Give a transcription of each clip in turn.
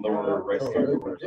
lower right side corner.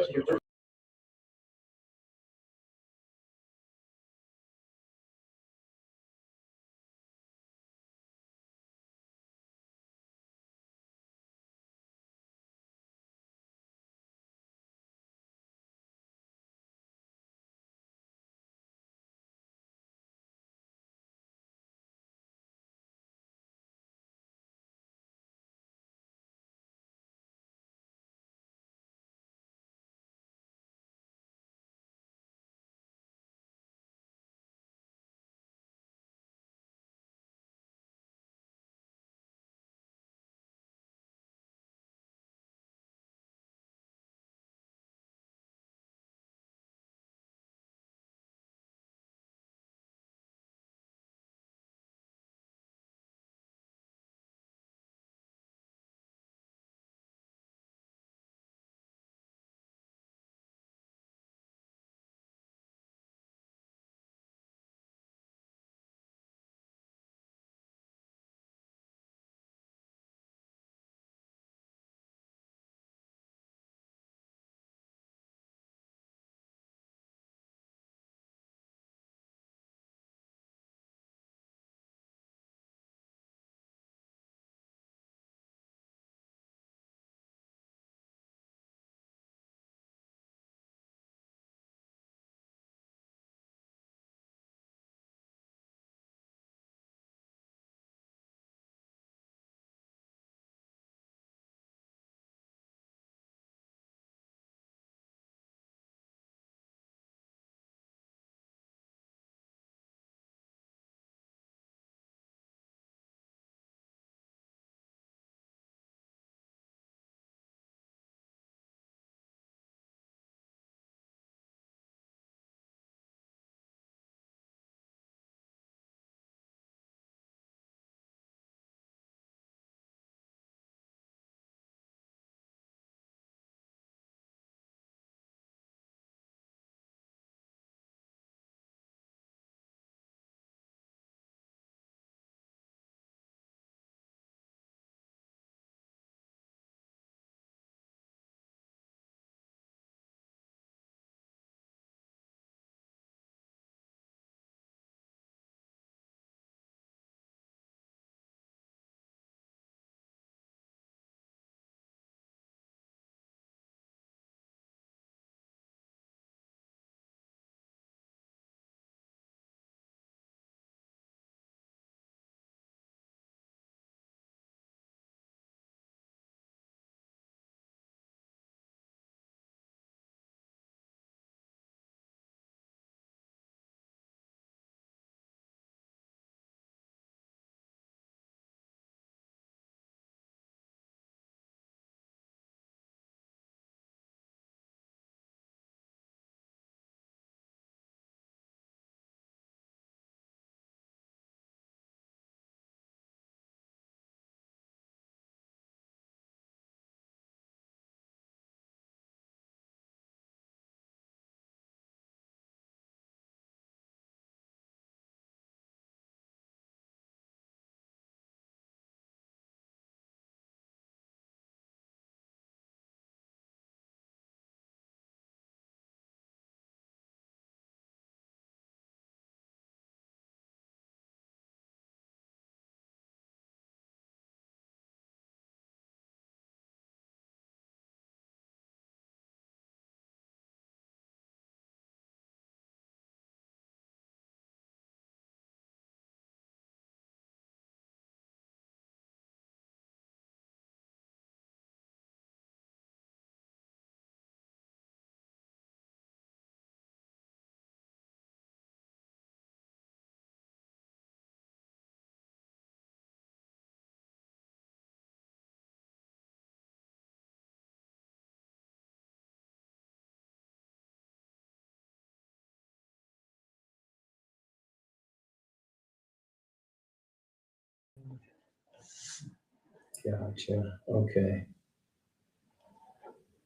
Gotcha. Okay.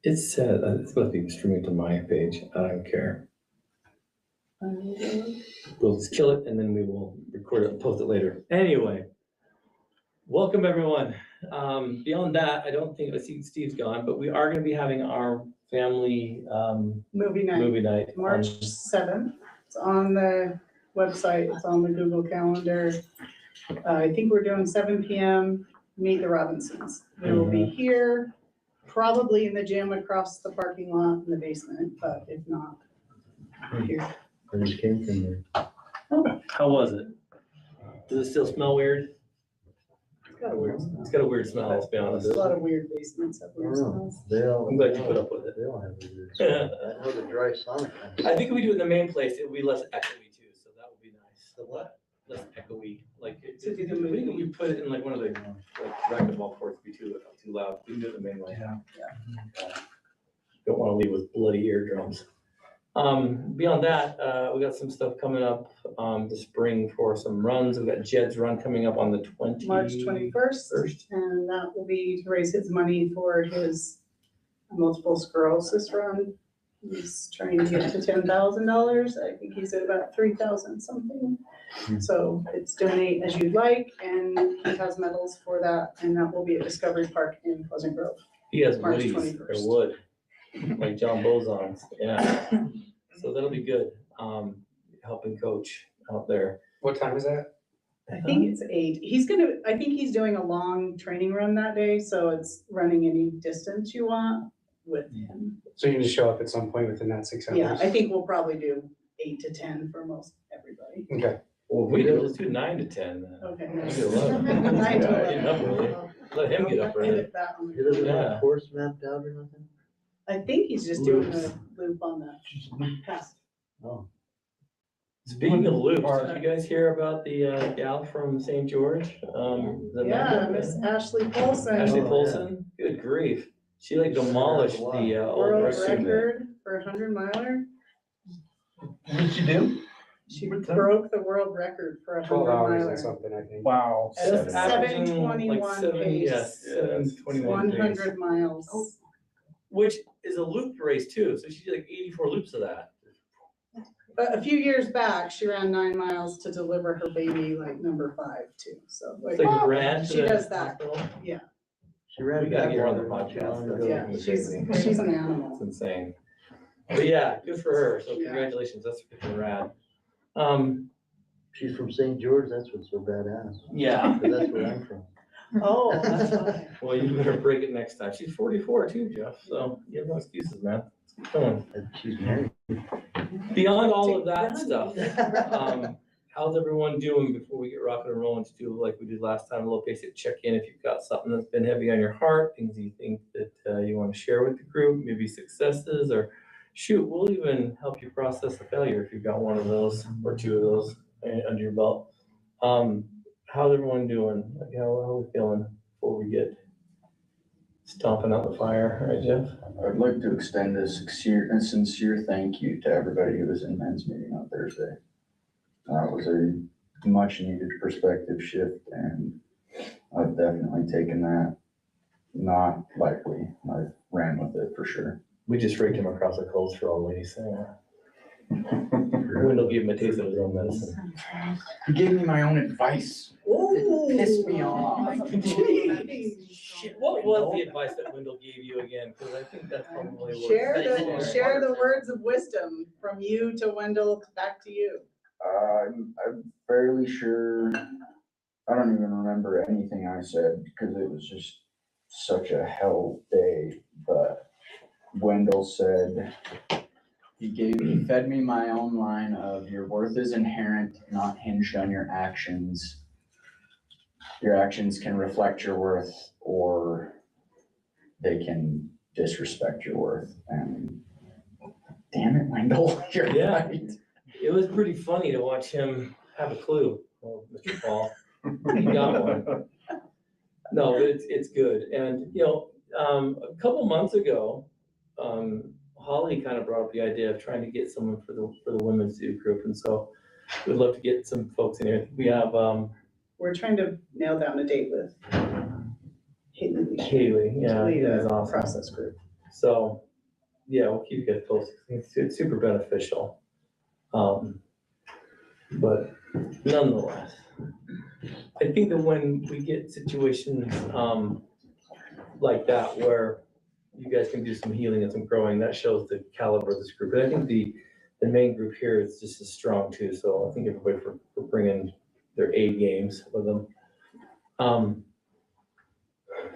It said it's supposed to be streaming to my page. I don't care. We'll just kill it and then we will record it and post it later. Anyway, welcome everyone Beyond that, I don't think, I see Steve's gone, but we are gonna be having our family, Movie night, movie night. March 7th. It's on the website, it's on the Google Calendar. I think we're doing 7 PM, Meet the Robinsons. We will be here, probably in the gym across the parking lot in the basement, but if not, here. I just came from there. How was it? Does it still smell weird? It's got a weird smell. It's got a weird smell, let's be honest. There's a lot of weird basements have I weird don't know. smells. They all. I'm glad you put up with it. They all have a weird smell. I know the dry Sonic. I think if we do it in the main place, it will be less echoey too, so that would be nice. The what? Less echoey, like, To do the we movie. think we put it in like one of the, like, racquetball courts, be too loud, we can do it the main way. Yeah. Don't wanna leave with bloody eardrums. Beyond that, we got some stuff coming up, the spring for some runs, we got Jed's run coming up on the March 21st, First. and that will be to raise his money for his multiple sclerosis run. He's trying to get to $10,000. I think he's at about 3,000 something. So it's donate as you'd like, and he has medals for that, and that will be at Discovery Park in Pleasant Grove. He has March woodies, 21st. or wood, like John Bozon's, yeah. So that'll be good, helping coach out there. What time is that? I think it's 8. I think he's doing a long training run that day, so it's running any distance you want with him. So you can just show up at some point within that 6 hours? Yeah, I think we'll probably do 8 to 10 for most everybody. Okay. Well, if we do, let's do 9 to 10 then. Okay. We do 11. 9 to Yeah, get up 11. early. Let him get up early. Edit that one. He doesn't have Yeah. a course mapped out or nothing? I think he's just doing the loop on the past. Oh. Speaking of loops, did you guys hear about the gal from St. George? Yeah, Miss Ashley Polson. Ashley Oh, Polson, good grief. She like demolished the old World record. record for a 100-miler. What did you do? She broke the world record for a 12 hours and 100-miler. something, I think. Wow. At a Seven. Averaging, 7:21 like, seven- pace. yes, 7:21 pace. 100 miles. Which is a loop race too, so she did like 84 loops of that. But a few years back, she ran 9 miles to deliver her baby, like number 5 too, so. It's like ran to She the does that. hospital. She ran. We gotta get her on the not too podcast. long That's ago. Yeah, she's an animal. It's insane. But yeah, good for her, so Yeah. congratulations, that's freaking rad. She's from St. George, that's what's so badass. Yeah. 'Cause that's where I'm from. Oh, that's why. Well, you better break it next time. She's 44 too, Jeff, so you have no excuses, man. Come on. And she's married. Beyond all of that stuff, how's everyone doing before we get rocking and rolling to do like we did last time, a little basic check-in if you've got something that's been heavy on your heart, things you think that you want to share with the group, maybe successes, or shoot, we'll even help you process a failure if you've got one of those or two of those under your belt. How's everyone doing? Like, how are we feeling before we get stomping out the fire, right, Jeff? I'd like to extend a sincere thank you to everybody who was in men's meeting on Thursday. That was a much needed perspective shift, and I've definitely taken that not lightly. I've ran with it for sure. We just raked him across the coals for all ladies, so. Wendell gave him a taste of his own medicine. He gave me my own advice. Pissed me off. Shit, what was the advice that Wendell gave you again? Because I think that's probably what. Share the words of wisdom from you to Wendell, back to you. I'm fairly sure, I don't even remember anything I said because it was just such a hell day, but Wendell said, he fed me my own line of your worth is inherent, not hinged on your actions. Your actions can reflect your worth or they can disrespect your worth. And damn it, Wendell, you're Yeah. right. It was pretty funny to watch him have a clue, well, Mr. Paul. He got one. No, but it's good. And, you know, a couple months ago, Holly kind of brought up the idea of trying to get someone for the women's zoo group. And so we'd love to get some folks in here. We have, We're trying to nail down a date with Haley. Kaylee, yeah, Lead that's a awesome. process group. So, yeah, we'll keep you guys posted. It's super beneficial. But nonetheless, I think that when we get situations, like that, where you guys can do some healing and some growing, that shows the caliber of this group. And I think the main group here is just as strong too, so I think everybody for bringing their A games with them.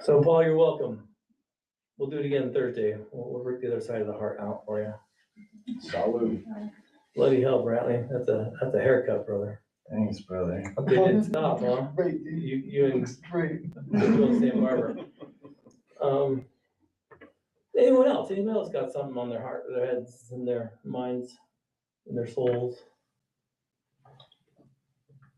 So Paul, you're welcome. We'll do it again Thursday. We'll rip the other side of the heart out for you. Salud. Bloody hell, Brantley, that's a haircut, brother. Thanks, brother. They didn't stop, huh? Great, dude. You and Looks great. the same barber. Anyone else? Anyone else got something on their heart, their heads, and their minds, and their souls?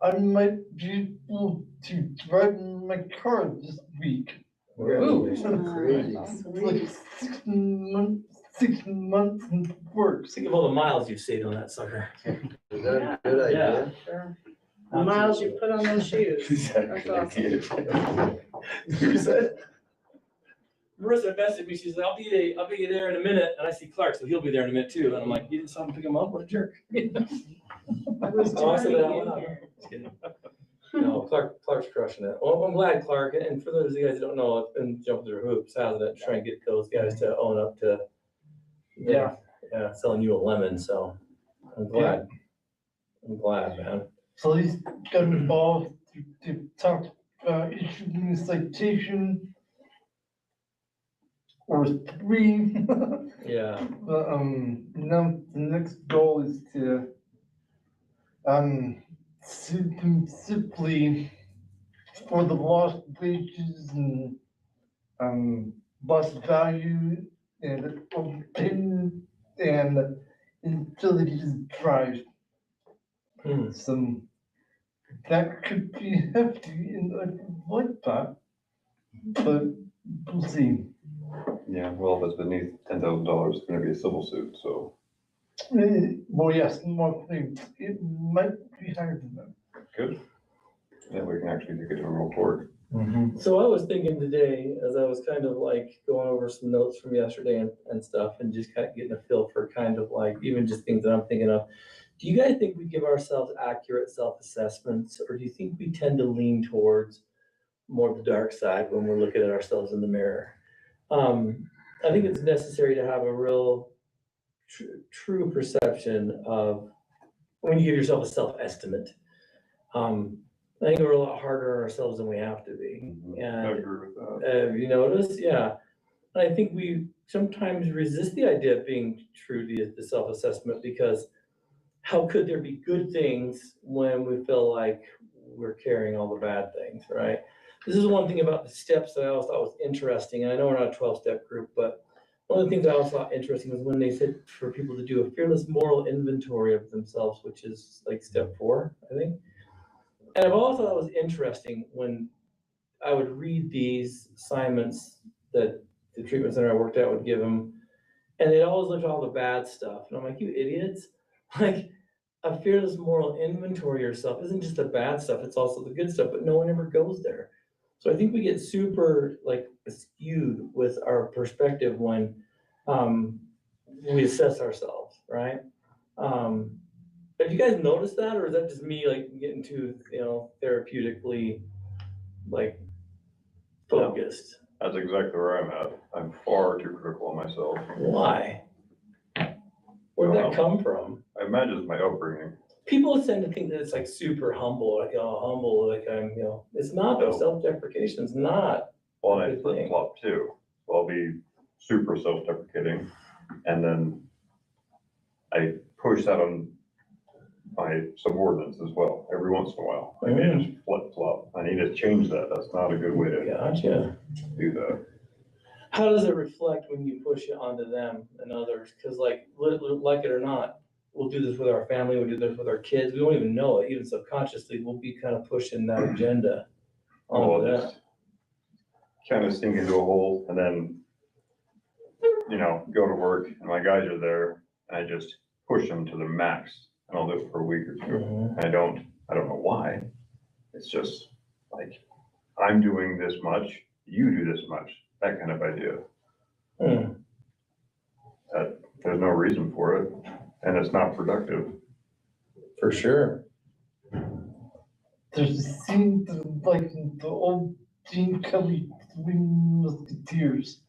I might be able to drive my car this week. Congratulations. Crazy. It's like 6 months in work. Think of all the miles you've saved on that sucker. Is that a good idea? Sure. The miles you put on those shoes. That's awesome. Marissa messaged me, she's like, I'll be there in a minute, and I see Clark, so he'll be there in a minute too, and I'm like, you didn't saw him pick him up, what a jerk. I was Oh, I said that out trying loud. here. Just kidding. No, Clark's crushing it. Well, I'm glad, Clark, and for those of you guys who don't know, it's been jumping through hoops, hasn't it, trying to get those guys to own up to. Yeah, selling you a lemon, so I'm glad. I'm glad, man. So he's got involved to talk about issuing a citation or 3. Yeah, But, now the next goal is to, simply for the lost wages and, lost value and open and ability to drive. Hmm. Some, that could be hefty and I like that, but we'll see. Yeah, well, if it's beneath $10,000, it's gonna be a civil suit, so. Well, yes, more things, it might be higher than that. Good. Then we can actually take it to a real court. So I was thinking today, as I was kind of like going over some notes from yesterday and stuff, and just kind of getting a feel for kind of like, even just things that I'm thinking of. Do you guys think we give ourselves accurate self-assessments, or do you think we tend to lean towards more of the dark side when we're looking at ourselves in the mirror? I think it's necessary to have a real true perception of when you give yourself a self-estimate. I think we're a lot harder on ourselves than we have to be. I And agree with that. have you noticed? Yeah. And I think we sometimes resist the idea of being true to the self-assessment, because how could there be good things when we feel like we're carrying all the bad things, right? This is one thing about the steps that I always thought was interesting, and I know we're not a 12-step group, but one of the things I always thought interesting was when they said for people to do a fearless moral inventory of themselves, which is like step 4, I think. And I've always thought that was interesting when I would read these assignments that the treatment center I worked at would give them, and they'd always look at all the bad stuff. And I'm like, you idiots. Like, a fearless moral inventory of yourself isn't just the bad stuff, it's also the good stuff, but no one ever goes there. So I think we get super like skewed with our perspective when we assess ourselves, right? Have you guys noticed that, or is that just me like getting too, therapeutically like focused? That's exactly where I'm at. I'm far too critical of myself. Why? Where'd that come from? I imagine it's my upbringing. People tend to think that it's like super humble, like, oh, humble, like I'm, it's not, though. Self-deprecation is not. Well, and I Good thing. flip-flop too. So I'll be super self-deprecating, and then I push that on my subordinates as well, every once in a while. I mean, just flip-flop. I need to change that. That's not a good way to Gotcha. do that. How does it reflect when you push it onto them and others? Because like it or not, we'll do this with our family, we'll do this with our kids. We won't even know it, even subconsciously, we'll be kind of pushing that agenda I'll onto that. just kind of sink into a hole and then, go to work and my guys are there and I just push them to the max and I'll do it for a week or 2. Mhm. I don't know why. It's just like, I'm doing this much, you do this much, that kind of idea. Hmm. There's no reason for it and it's not productive. For sure. there's a scene like the old Gene Kelly Three Musketeers.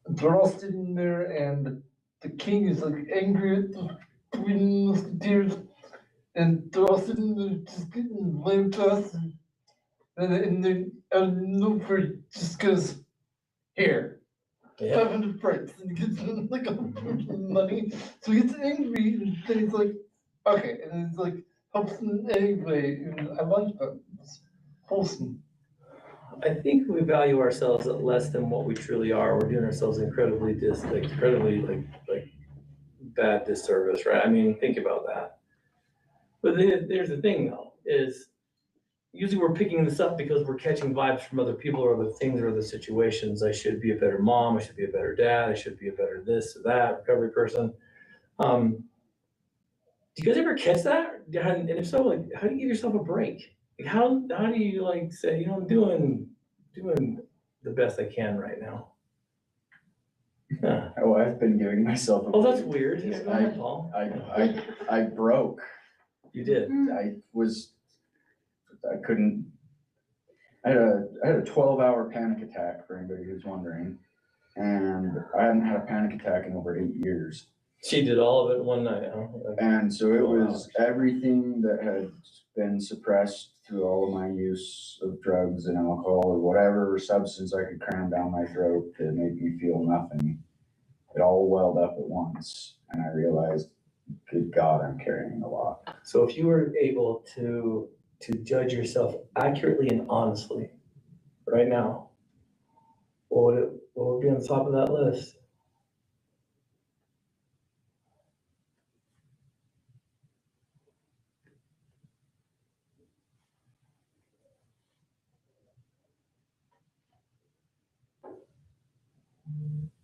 They're all sitting there and the king is like angry at the Three Musketeers. And they're all sitting there just getting lamb tossed. And then out of nowhere, he just goes, here, Yeah. 500 francs. And he gives him like a bunch of money. So he gets angry and then he's like, okay. And he's like, helps him anyway. And I like that. It's wholesome. I think we value ourselves at less than what we truly are. We're doing ourselves incredibly bad disservice, right? I mean, think about that. But there's the thing though, is usually we're picking this up because we're catching vibes from other people or the things or the situations. I should be a better mom, I should be a better dad, I should be a better this or that, recovery person. Do you guys ever catch that? And if so, like, how do you give yourself a break? Like, how do you like say, you know, I'm doing the best I can right now? Huh. Oh, I've been giving myself. Oh, that's weird. Yeah, go ahead, Paul. I broke. You did. I couldn't, I had a 12-hour panic attack for anybody who's wondering. And I hadn't had a panic attack in over 8 years. She did all of it in one night, huh? And so it was everything that had been suppressed through all of my use of drugs and alcohol or whatever substance I could cram down my throat that made me feel nothing. It all welled up at once. And I realized, good God, I'm carrying a lot. So if you were able to judge yourself accurately and honestly right now, what would be on the top of that list?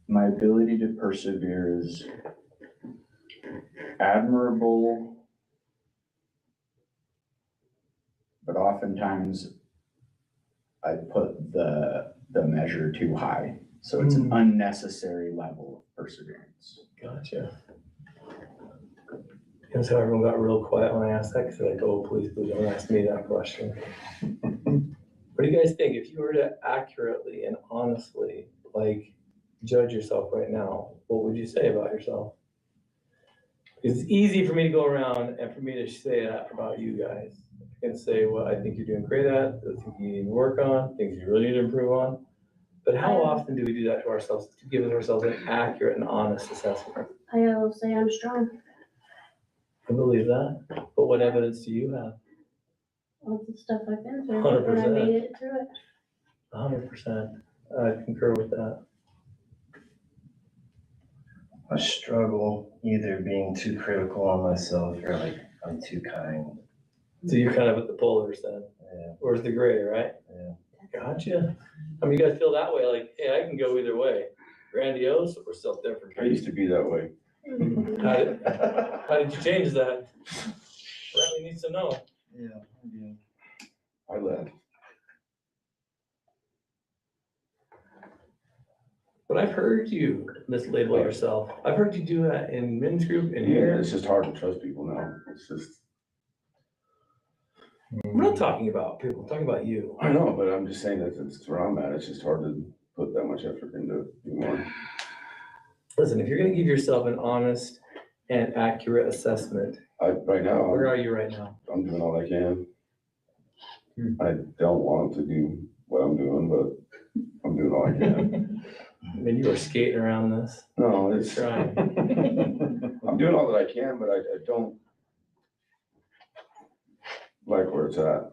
My ability to persevere is admirable, but oftentimes I put the measure too high. So it's an unnecessary level of perseverance. Gotcha. That's how everyone got real quiet when I asked that, because they're like, oh, please don't ask me that question. What do you guys think? If you were to accurately and honestly, like, judge yourself right now, what would you say about yourself? It's easy for me to go around and for me to say that about you guys. I can say what I think you're doing great at, the things you need to work on, things you really need to improve on. But how often do we do that to ourselves, to give ourselves an accurate and honest assessment? I will say I'm strong. I believe that, but what evidence do you have? All the stuff I've been through, 100%. and I made it through it. 100%. I concur with that. I struggle either being too critical on myself or like I'm too kind. So you're kind of at the polars then, Yeah, where's the gray, right? yeah. Gotcha. I mean, you guys feel that way, like, hey, I can go either way. Grandiose or self-deprecating? I used to be that way. How did you change that? Bradley needs to know. Yeah. I left. But I've heard you mislabel yourself. I've heard you do that in men's group and Yeah, here. it's just hard to trust people now. It's just, We're not talking about people, I'm talking about you. I know, but I'm just saying that it's where I'm at. It's just hard to put that much effort into it anymore. Listen, if you're gonna give yourself an honest and accurate assessment, Right now, where are you right now? I'm doing all I can. I don't want to do what I'm doing, but I'm doing all I can. I mean, you are skating around this. No, You're it's, trying. I'm doing all that I can, but I don't like where it's at.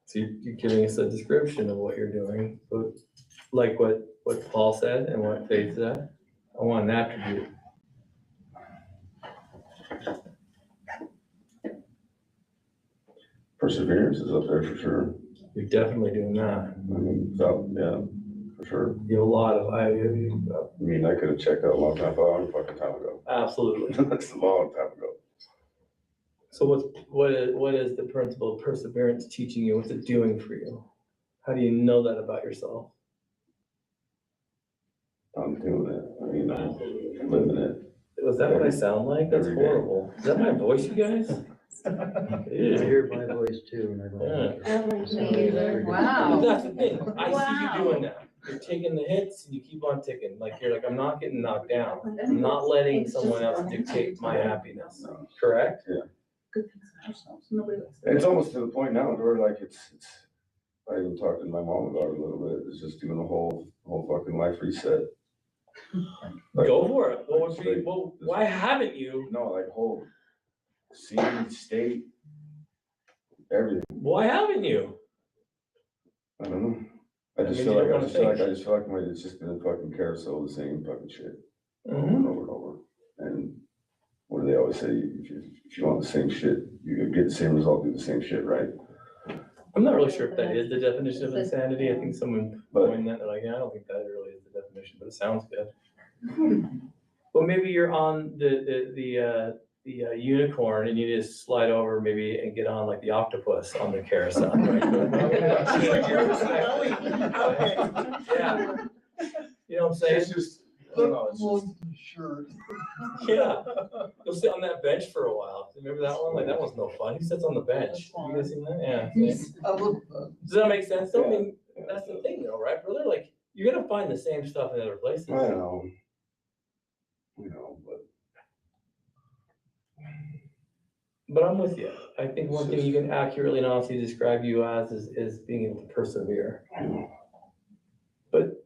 So you're giving us a description of what you're doing, but like what Paul said and what Faith said, I want an attribute. Perseverance is up there for sure. You're definitely doing that. I mean, so, yeah, for sure. You have a lot of, I mean, I could have checked out a long time, a long fucking time ago. absolutely. That's a long time ago. So what is the principle of perseverance teaching you? What's it doing for you? How do you know that about yourself? I'm doing it. I mean, I'm living it. Was that what I sound like? That's Every day. horrible. Is that my voice, you guys? I hear my voice too, and I don't like it. I don't like So me it's either. pretty- Wow. That's the thing, I see Wow. you doing that, you're taking the hits and you keep on ticking, like, you're like, I'm not getting knocked down. I'm not letting someone else dictate my happiness, correct? It's almost to the point now where like I even talked to my mom about it a little bit, it's just doing a whole fucking life reset. Like, Go for it, well, Straight. why haven't you, no, like whole city, state, everything, why haven't you? I don't know. I just Maybe feel you like, don't wanna think. it's just been a fucking carousel, of the same fucking shit, over Mhm. and over and over. And what do they always say, if you want the same shit, you get the same result, do the same shit, right? I'm not really sure if that is the definition of insanity, I think someone But- coined that, they're like, yeah, I don't think that really is the definition, but it sounds good. Well, maybe you're on the unicorn and you just slide over maybe and get on like the octopus on the carousel, right? Yeah. You know what I'm saying? It's just, I don't know, it's just. Sure. Yeah, you'll sit on that bench for a while. Remember that one? Like, that was no fun. Who sits on the bench? You guys seen that? Yeah. Does that make sense? though? I mean, that's the thing though, right, brother? Like, you're gonna find the same stuff in other places. I know. But. But I'm with you. I think one thing you can accurately and honestly describe you as is being able to persevere. But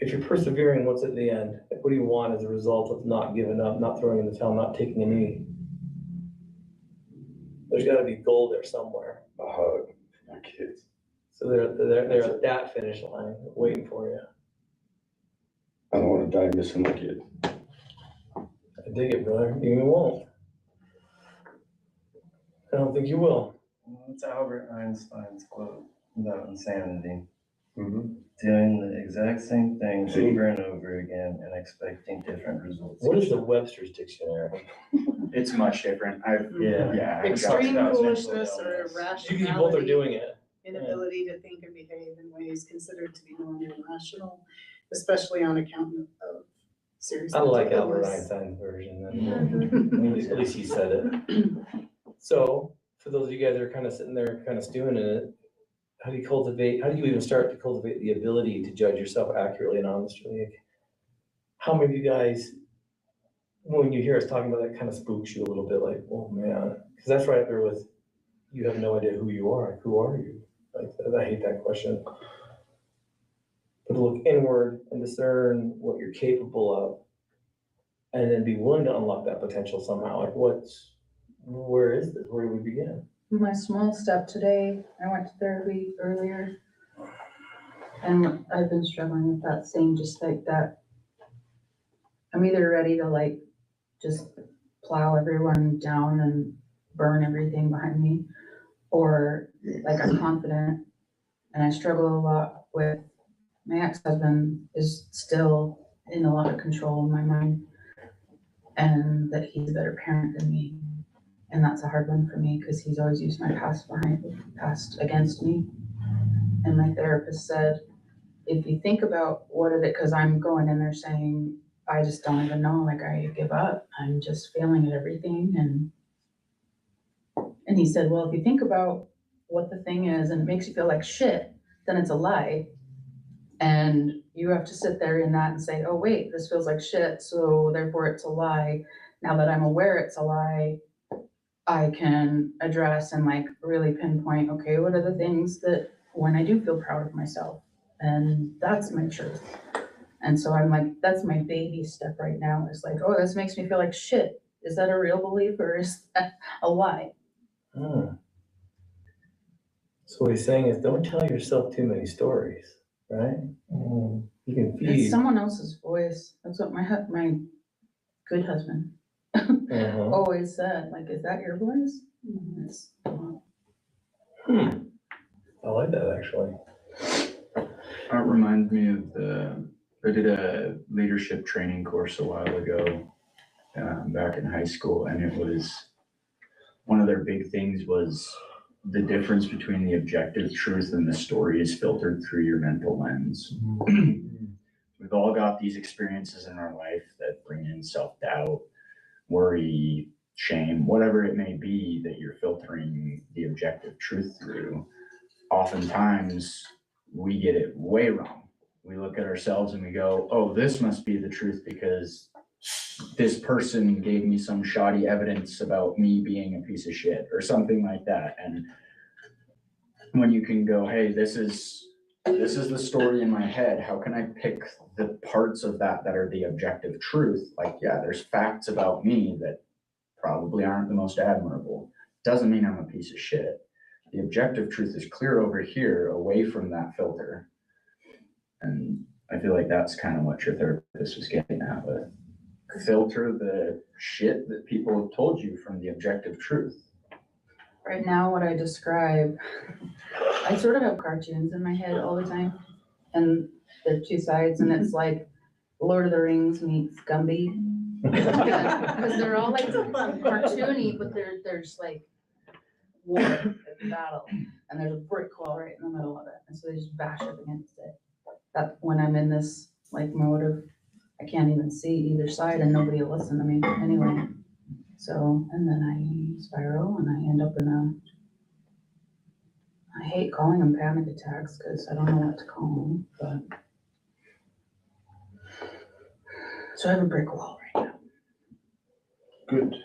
if you're persevering, what's at the end? Like, what do you want as a result of not giving up, not throwing in the towel, not taking a knee? There's gotta be gold there somewhere. A hug, my kids. So they're at that finish line, waiting for you. I don't wanna die missing my kid. I dig it, brother. You won't. I don't think you will. Well, it's Albert Einstein's quote about insanity. Mm-hmm. Doing the exact same thing See? over and over again and expecting different results. What is the Webster's dictionary? It's much different. Yeah. I've Extreme got- foolishness or You both are irrationality, doing it. inability to think and behave in ways considered to be normal and rational, especially on account of serious. I like mental Albert illness. Einstein's version. At least he said it. So, for those of you guys that are kind of sitting there, kind of stewing in it, how do you even start to cultivate the ability to judge yourself accurately and honestly? Like, how many of you guys, when you hear us talking about that, kind of spooks you a little bit, like, oh man, because that's right up there with, you have no idea who you are. Like, who are you? Like, I hate that question. But to look inward and discern what you're capable of, and then be willing to unlock that potential somehow. Like, where is this? Where do we begin? My small step today, I went to therapy earlier. And I've been struggling with that same, just like that. I'm either ready to like, just plow everyone down and burn everything behind me. Or like I'm confident and I struggle a lot with, my ex-husband is still in a lot of control in my mind. And that he's a better parent than me. And that's a hard one for me because he's always used my past against me. And my therapist said, if you think about because I'm going in there saying, I just don't even know, like I give up. I'm just failing at everything. And he said, well, if you think about what the thing is and it makes you feel like shit, then it's a lie. And you have to sit there in that and say, oh wait, this feels like shit, so therefore it's a lie. Now that I'm aware it's a lie, I can address and like really pinpoint, okay, what are the things that when I do feel proud of myself? And that's my truth. And so I'm like, that's my baby step right now. It's like, oh, this makes me feel like shit. Is that a real belief or is that a lie? So what he's saying is, don't tell yourself too many stories, right? You can It's feed. someone else's voice. That's what my good husband always said. Like, is that your voice? It's I like that actually. That reminds me of I did a leadership training course a while ago, back in high school, and it was, one of their big things was the difference between the objective truth and the story is filtered through your mental lens. We've all got these experiences in our life that bring in self-doubt, worry, shame, whatever it may be that you're filtering the objective truth through, oftentimes we get it way wrong. We look at ourselves and we go, oh, this must be the truth because this person gave me some shoddy evidence about me being a piece of shit or something like that. And when you can go, hey, this is the story in my head, how can I pick the parts of that that are the objective truth? Like, yeah, there's facts about me that probably aren't the most admirable. Doesn't mean I'm a piece of shit. The objective truth is clear over here, away from that filter. And I feel like that's kind of what your therapist was getting at with. Filter the shit that people have told you from the objective truth. Right now, what I describe, I sort of have cartoons in my head all the time. And the two sides, and it's like Lord of the Rings meets Gumby. Because they're all like cartoony, but there's like war and battle. And there's a brick wall right in the middle of it. And so they just bash up against it. That when I'm in this like mode of, I can't even see either side and nobody will listen to me anyway. So, and then I spiral and I end up in I hate calling them panic attacks because I don't know what to call them, but. So I have a brick wall right now. Good.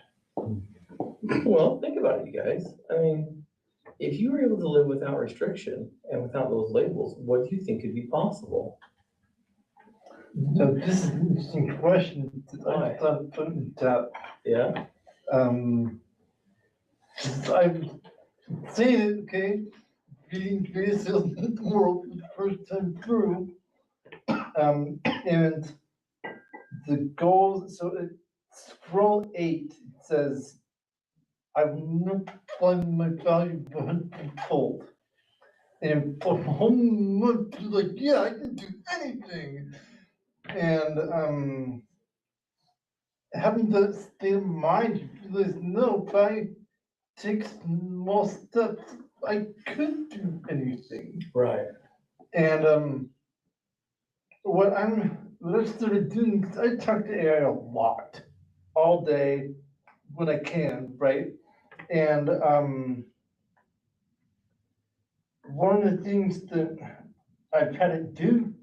Well, think about it, you guys. I mean, if you were able to live without restriction and without those labels, what do you think could be possible? So this is an interesting question that I thought of putting to. Yeah. I've seen it, okay, being created in the world for the first time through. And the goal, so it, scroll 8, it says, I will not find my value hundredfold. And for a whole month, you're like, yeah, I can do anything. And having the state of mind, you realize, no, if I take small steps, I could do anything. Right. And what I started doing, because I talk to AI a lot, all day, when I can, right? And one of the things that I've had to do,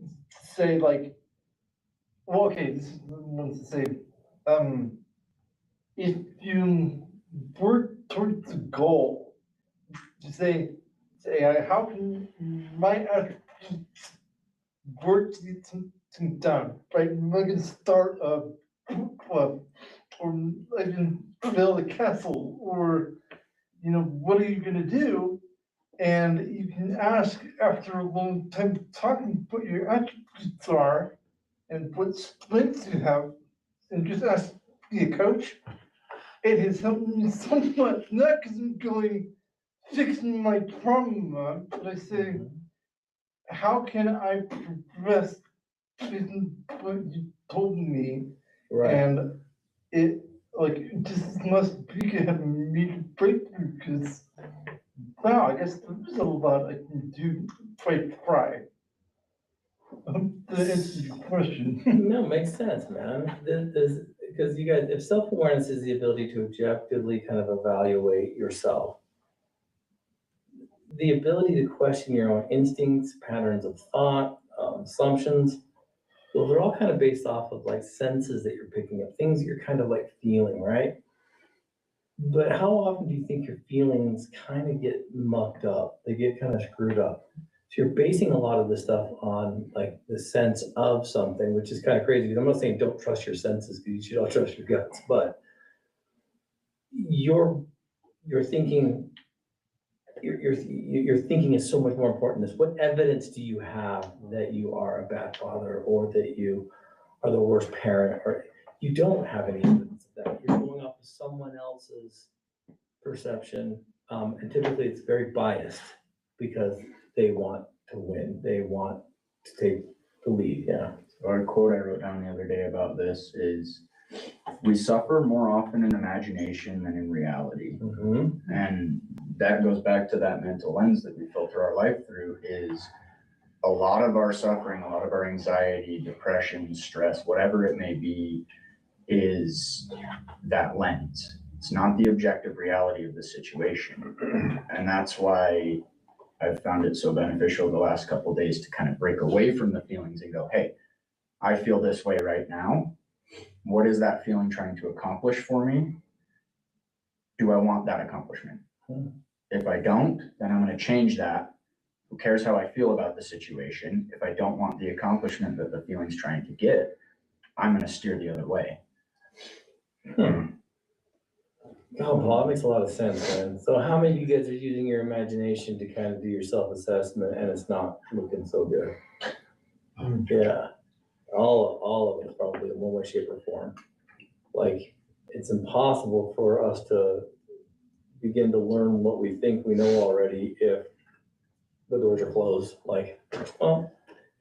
say like, well, okay, this is one to say, if you work towards the goal, to say, how can my actions work to get something done, right? Am I gonna start a book club, or I can build a castle, or, you know, what are you gonna do? And you can ask after a long time talking what your attributes are and what strengths you have, and just ask, be a coach. It has helped me so much, not because I'm going fixing my trauma, but I say, how can I progress in what you told me? Right. And it, like, it just must be a major breakthrough, because, wow, I guess there's a lot I can do if I try. To answer your question. No, makes sense, man. Because you guys, if self-awareness is the ability to objectively kind of evaluate yourself, the ability to question your own instincts, patterns of thought, assumptions, those are all kind of based off of like senses that you're picking up, things that you're kind of like feeling, right? But how often do you think your feelings kind of get mucked up? They get kind of screwed up. So you're basing a lot of this stuff on like the sense of something, which is kind of crazy. Because I'm not saying don't trust your senses, because you should all trust your guts, but your thinking, your thinking is so much more important than this. What evidence do you have that you are a bad father, or that you are the worst parent? Or you don't have any evidence of that. You're going off of someone else's perception, and typically it's very biased because they want to win. They want to take the lead. Yeah. So a quote I wrote down the other day about this is, we suffer more often in imagination than in reality. Mm-hmm. And that goes back to that mental lens that we filter our life through. Is a lot of our suffering, a lot of our anxiety, depression, stress, whatever it may be, is that lens. It's not the objective reality of the situation. And that's why I've found it so beneficial the last couple of days to kind of break away from the feelings and go, hey, I feel this way right now. What is that feeling trying to accomplish for me? Do I want that accomplishment? If I don't, then I'm going to change that. Who cares how I feel about the situation? If I don't want the accomplishment that the feeling's trying to get, I'm going to steer the other way. Oh, Paul, that makes a lot of sense, man. So how many of you guys are using your imagination to kind of do your self-assessment and it's not looking so good? Yeah, all of it probably in one way, shape or form. Like, it's impossible for us to begin to learn what we think we know already if the doors are closed. Like, well,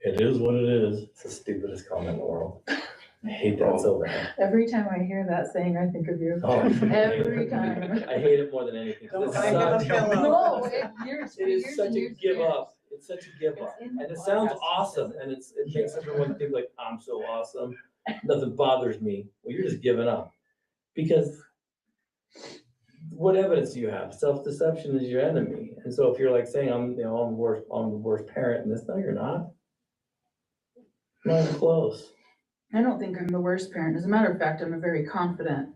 it is what it is. It's the stupidest comment in the world. I hate that so bad. Every time I hear that saying, I think of you. Oh, Every time. I hate it more than anything. 'Cause it's Don't such- find a pillow. No, It is such a give up. It's such a give up. It's in the And it sounds podcast. awesome and it makes everyone think like, I'm so awesome. Nothing bothers me. Well, you're just giving up. Because what evidence do you have? Self-deception is your enemy. And so if you're like saying, I'm the worst parent in this, no, you're not. Not even close. I don't think I'm the worst parent. As a matter of fact, I'm a very confident.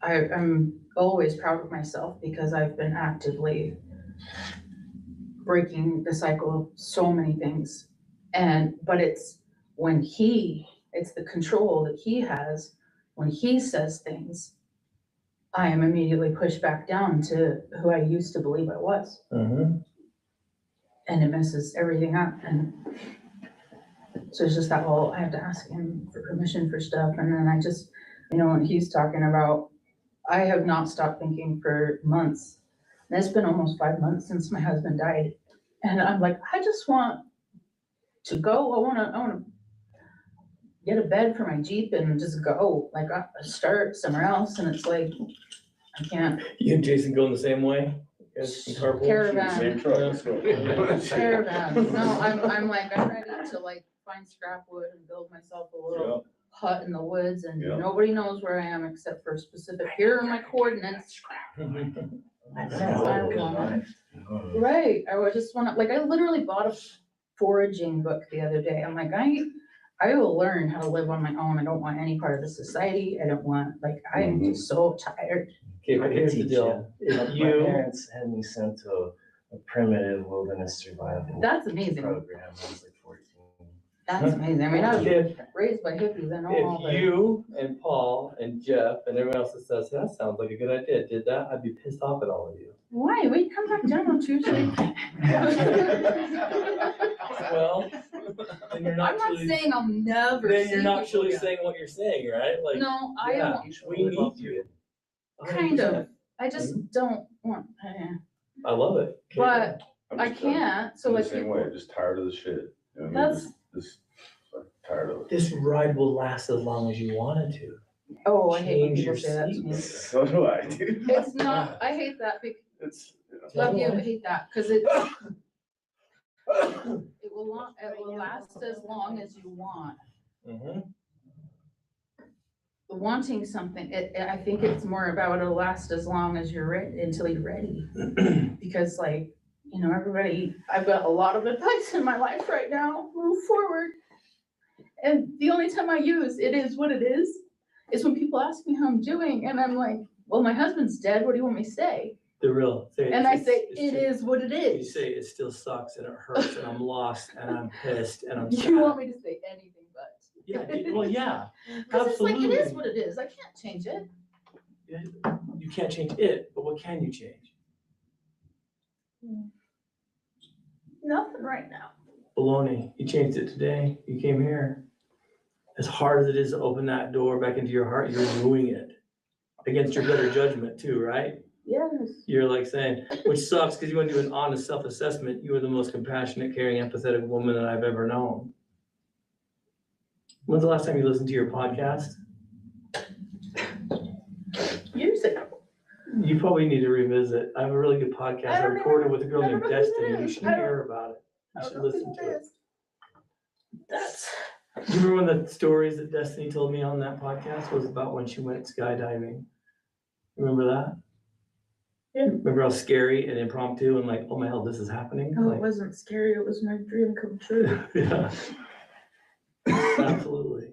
I'm always proud of myself because I've been actively breaking the cycle of so many things. But it's it's the control that he has when he says things, I am immediately pushed back down to who I used to believe I was. Mm-hmm. And it messes everything up. And so it's just that whole, I have to ask him for permission for stuff. And then I just, when he's talking about, I have not stopped thinking for months. And it's been almost 5 months since my husband died. And I'm like, I just want to go. I want to get a bed for my Jeep and just go, like start somewhere else. And it's like, I can't. You and Jason going the same way? You guys can carpool? Caravan. Same truck, let's go. Caravan. No, I'm ready to like find scrap wood and build myself a little hut in the woods and Yeah. nobody knows where I am except for specific, here are my coordinates. Right, I just wanna, like, I literally bought a foraging book the other day. I'm like, I will learn how to live on my own. I don't want any part of the society. I don't want, like, I am just so tired. Okay, but here's the deal. My If you, parents had me sent to a primitive wilderness survival That's amazing. program. I was like 14. That's amazing. I mean, I was if raised by hippies, I know all If that. you and Paul and Jeff and everyone else that says, that sounds like a good idea, did that, I'd be pissed off at all of you. Why? We come back down on Tuesday. Well, then you're I'm not not truly, saying I'll never then see you're not people truly again. saying what you're saying, right? Like, No, I yeah, don't, we need you. kind of. 100%. I just don't want, I love it. but I'm I just- can't, so I'm the like. same people- way, just tired of the shit. You know what I mean? That's- Just tired of it. This ride will last as long as you want it to. Oh, I hate when Change people your say that to me. seats. So do I, dude. It's not, I hate that, It's, love you, but hate that, cause it will last as long as you want. Mm-hmm. Wanting something, I think it's more about it'll last as long as you're ready, until you're ready. Because like, everybody, I've got a lot of advice in my life right now, move forward. And the only time I use it is what it is when people ask me how I'm doing and I'm like, well, my husband's dead, what do you want me to say? The real. Say And I say, it is what it You is. say, it still sucks and it hurts and I'm lost and I'm pissed and I'm sad. You want me to say anything but. Yeah, well, yeah, Cause it's like, it is absolutely. what it is, I can't change it. You can't change it, but what can you change? Nothing right now. Baloney, you changed it today, you came here. As hard as it is to open that door back into your heart, you're doing it. Against your better judgment too, right? Yes. You're like saying, which sucks, because you want to do an honest self-assessment, you are the most compassionate, caring, empathetic woman that I've ever known. When's the last time you listened to your podcast? Years ago. You probably need to revisit. I have a really good podcast I don't recorded even- with a girl I don't named know who that Destiny. You is. should I don't- hear about it. You should listen to it. That's. Do you remember one of the stories that Destiny told me on that podcast was about when she went skydiving? Remember that? Yeah. Remember how scary and impromptu and like, oh my hell, this is happening? Oh, it Like, wasn't scary, it was my dream come true. yeah. Absolutely.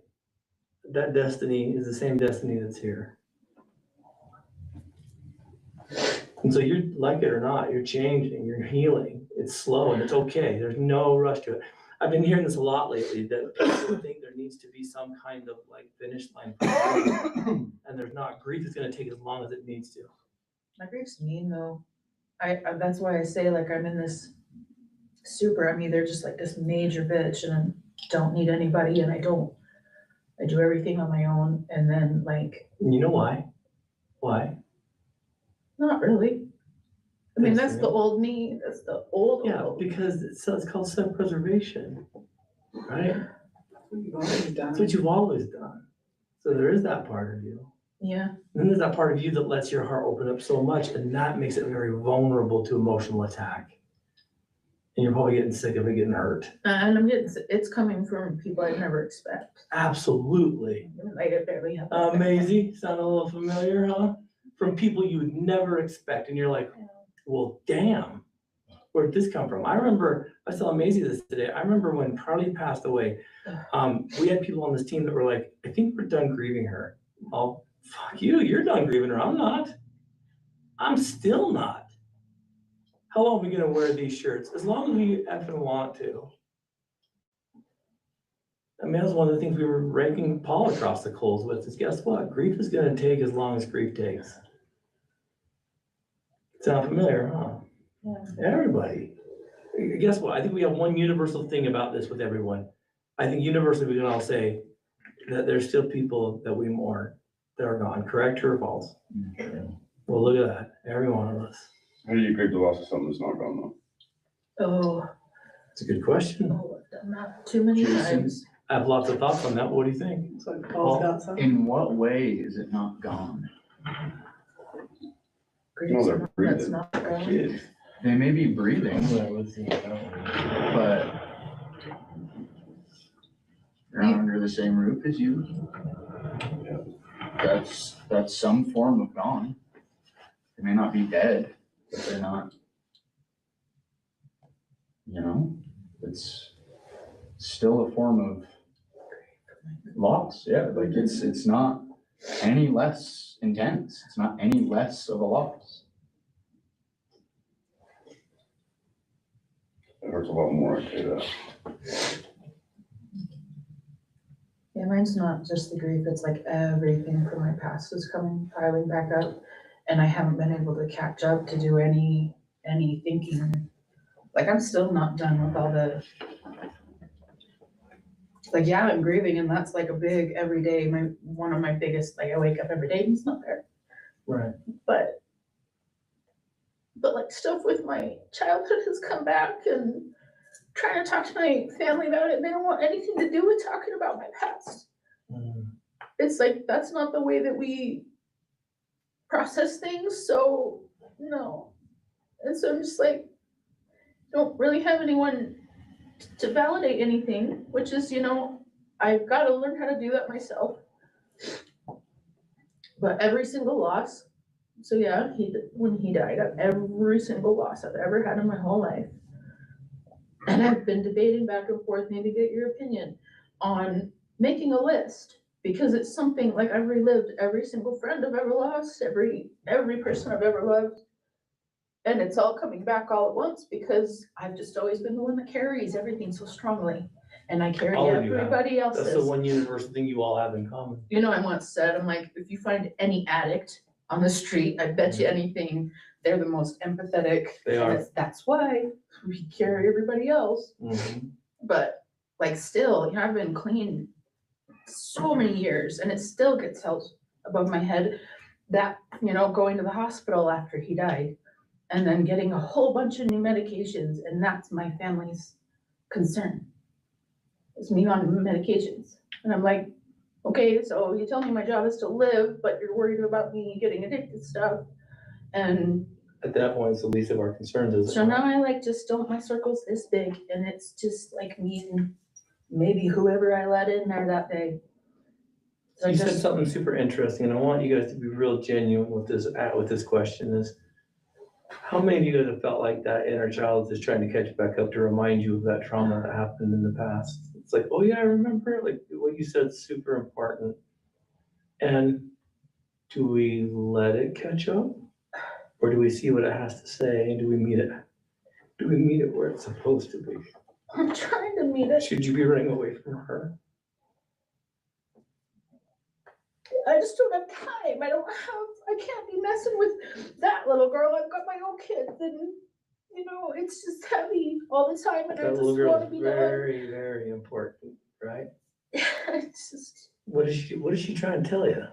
That destiny is the same destiny that's here. And so you're, like it or not, you're changing, you're healing. It's slow and it's okay. There's no rush to it. I've been hearing this a lot lately, that people think there needs to be some kind of like finish line. And there's not. Grief is gonna take as long as it needs to. My grief's mean though. I that's why I say like I'm in this I'm either just like this major bitch and I don't need anybody and I do everything on my own and then like. You know why? Why? Not really. I mean, Thanks, that's the old me, that's the old. Yeah, because it's called self-preservation, right? That's what you've always done. So there is that part of you. Yeah. And then there's that part of you that lets your heart open up so much, and that makes it very vulnerable to emotional attack. And you're probably getting sick of it getting hurt. And it's coming from people I'd never expect. Absolutely. Like I barely have. Amazing. Sound a little familiar, huh? From people you would never expect, and you're like, well, damn, where did this come from? I remember, I saw Maisie this today. I remember when Carly passed away, we had people on this team that were like, I think we're done grieving her. Oh, fuck you, you're done grieving her. I'm not. I'm still not. How long are we gonna wear these shirts? As long as we effing want to. I mean, that was one of the things we were ranking Paul across the coals with, is guess what? Grief is gonna take as long as grief takes. Sound familiar, huh? Yeah. Everybody. Guess what? I think we have one universal thing about this with everyone. I think universally we can all say that there's still people that we mourn that are gone. Correct, true or false? Well, look at that. Every one of us. How do you grieve the loss of something that's not gone though? Oh. It's a good question. Oh, I've done that too many times. I have lots of thoughts on that. What do you think? So Paul's got some. In what way is it not gone? No, they're That's breathing. not gone. Kids. They may be breathing, but they're not under the same roof as you. That's some form of gone. They may not be dead, but they're not, it's still a form of loss. Yeah, like it's not any less intense. It's not any less of a loss. It hurts a lot more, I say that. Yeah, mine's not just the grief, it's like everything from my past is piling back up. And I haven't been able to catch up to do any thinking. Like I'm still not done with all the, like, yeah, I'm grieving and that's like a big everyday, one of my biggest, like I wake up every day and it's not there. Right. But like stuff with my childhood has come back and trying to talk to my family about it. They don't want anything to do with talking about my past. It's like, that's not the way that we process things. So no. And so I'm just like, don't really have anyone to validate anything, which is, I've got to learn how to do that myself. But every single loss, so yeah, when he died, every single loss I've ever had in my whole life. And I've been debating back and forth, maybe get your opinion on making a list, because it's something like I've relived every single friend I've ever lost, every person I've ever loved. And it's all coming back all at once because I've just always been the one that carries everything so strongly. And I carry All of you have. everybody else's. That's the one universal thing you all have in common. I once said, I'm like, if you find any addict on the street, I bet you anything, they're the most empathetic. They are. That's why we carry everybody else. Mhm. But like still, I've been clean so many years and it still gets held above my head that, going to the hospital after he died and then getting a whole bunch of new medications, and that's my family's concern. It's me on medications. And I'm like, okay, so you tell me my job is to live, but you're worried about me getting addicted to stuff. And At that point, it's the least of our concerns, isn't it? so now I just don't, my circle's this big and it's just like me and maybe whoever I let in there that day. So I you said just- something super interesting, and I want you guys to be real genuine with this question is, how many of you guys have felt like that inner child is trying to catch back up to remind you of that trauma that happened in the past? It's like, oh yeah, I remember, like what you said is super important. And do we let it catch up? Or do we see what it has to say and do we meet it? Do we meet it where it's supposed to be? I'm trying to meet it. Should you be running away from her? I just don't have time. I can't be messing with that little girl. I've got my own kids and, you know, it's just heavy all the time and I That just little girl wanna is be done. very, very important, right? It's just, What is she trying to tell you?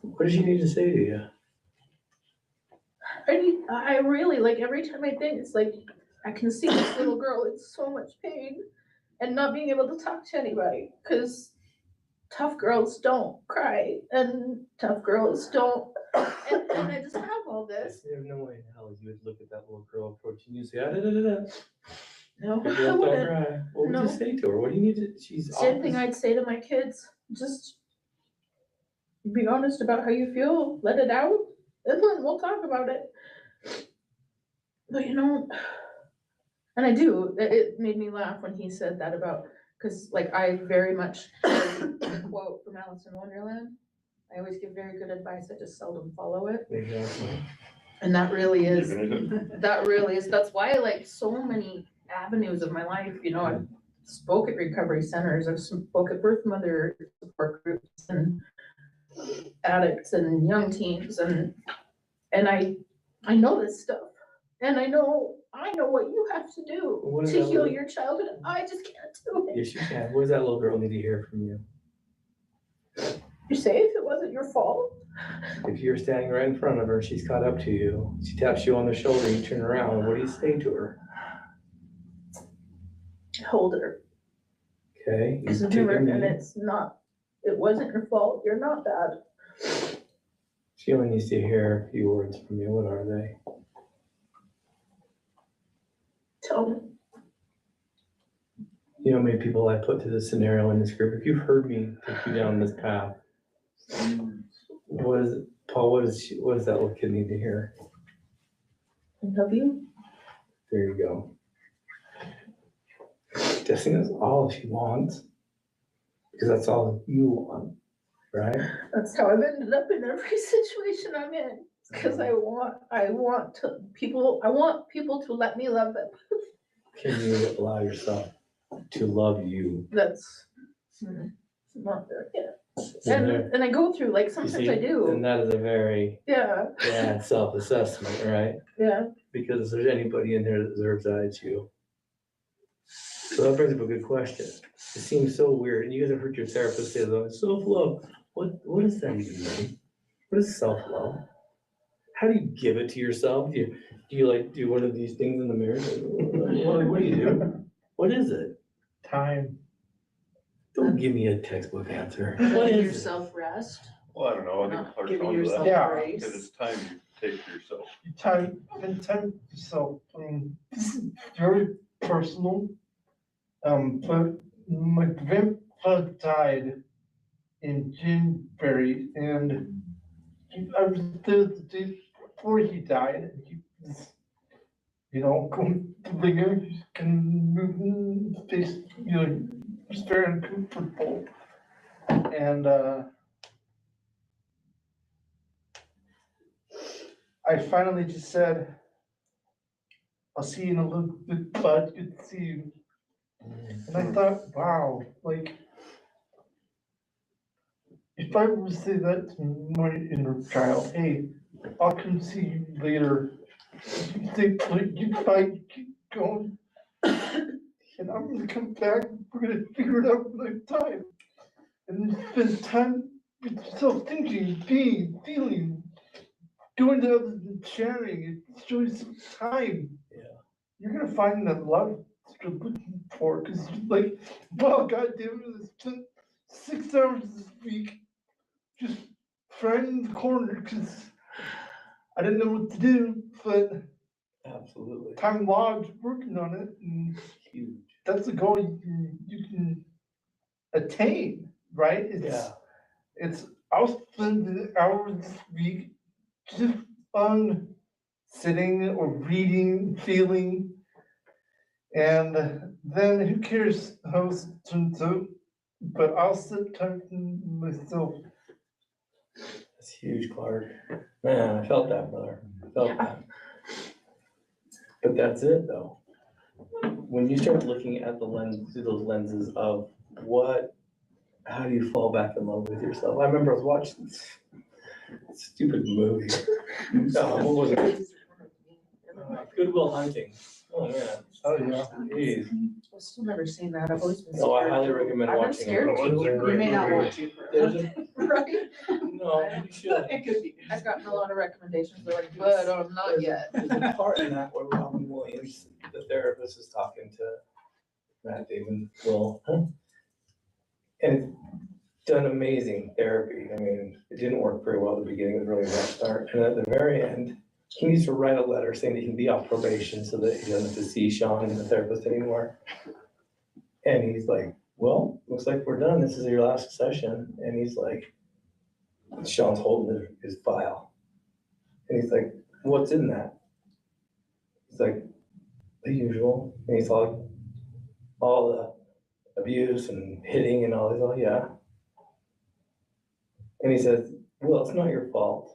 What does she need to say to you? I really, like, every time I think, it's like, I can see this little girl in so much pain and not being able to talk to anybody, cause tough girls don't cry and tough girls don't, and I just have all this. There's no way in hell you would look at that little girl approaching you and say, ah, da, da, da, da. No, Good I girl, don't wouldn't. cry. What would No. you say to her? What do you need to, she's Same thing honest. I'd say to my kids, just be honest about how you feel, let it out, and then we'll talk about it. But you know, and I do, it made me laugh when he said that about, cause like I very much the quote from Alice in Wonderland. I always give very good advice, I just seldom follow it. Exactly. And that really is, Even that's why I like so many avenues of my life, you know, I've spoke at recovery centers, I've spoke at birth mother support groups and addicts and young teens and I know this stuff. And I know what you have to do What is to that heal little- your childhood. I just can't do it. Yes, you can. What does that little girl need to hear from you? You're safe, it wasn't your fault. If you're standing right in front of her, she's caught up to you, she taps you on the shoulder, you turn around, what do you say to her? Hold her. Okay? You Because take a remember, and knee. it wasn't your fault. You're not bad. She only needs to hear a few words from you. What are they? Tell me. You know how many people I put to this scenario in this group? If you've heard me take you down this path, Paul, what does that little kid need to hear? I love you. There you go. Guessing that's all she wants, because that's all you want, right? That's how I've ended up in every situation I'm in. Because I want people to let me love them. Can you allow yourself to love you? That's not there yet. And there- And I go through, like, you sometimes see, I do. And that is a very Yeah, bad self-assessment, right? yeah. Because if there's anybody in there that deserves that, it's you. So that brings up a good question. It seems so weird, and you guys have heard your therapist say that, self-love. What does that even mean? What is self-love? How do you give it to yourself? Do you like do one of these things in the mirror? What do you do? What is it? Time. Don't give me a textbook answer. What Letting is it? yourself rest. Well, I don't know, I think Not Clark's giving onto yourself that. Yeah. grace. Because it's time you take yourself. Spend time with yourself. This is very personal. But my grandpa died in January, and I was there the day before he died. He was, going to linger, can move his face, was very uncomfortable. And I finally just said, I'll see you in a little bit, bud. Good to see you. And I thought, wow, like, if I were to say that to my inner child, hey, I'll come see you later. You say, please, you fight, you keep going. And I'm gonna come back, we're gonna figure it out one time. And then spend time with yourself, thinking, being, feeling, doing the other than sharing, it's showing some time. Yeah. You're gonna find that love that you're looking for, cause you're like, wow, goddamn it, I spent 6 hours this week just crying in the corner, cause I didn't know what to do, but Absolutely. time logged working on it, and Huge. that's a goal you can attain. right? Yeah. I'll spend an hour this week just on sitting or reading, feeling. And then who cares how it turns out? But I'll sit tight in myself. That's huge, Clark. Man, I felt that, brother. I felt that. But that's it, though. When you start looking at the lens, through those lenses of how do you fall back in love with yourself? I remember I was watching this stupid movie. What was it? Good Will Hunting. Oh, man. Oh, yeah. Jeez. I've still never seen that. I've always been No, I scared. highly recommend I've been watching scared it. too. You may not want to. There's a, Right? no, you should. It could be. I've gotten a lot of recommendations, they're like, but I'm not yet. There's a part in that where Robin Williams, the therapist, is talking to Matt Damon, Will. And it's done amazing therapy. I mean, it didn't work very well at the beginning, it was really a rough start. And at the very end, he needs to write a letter saying that he can be off probation so that he doesn't have to see Sean and the therapist anymore. And he's like, well, looks like we're done. This is your last session. And he's like, Sean's holding his file. And he's like, what's in that? He's like, the usual. And he's like, all the abuse and hitting and all this. Oh, yeah. And he says, well, it's not your fault.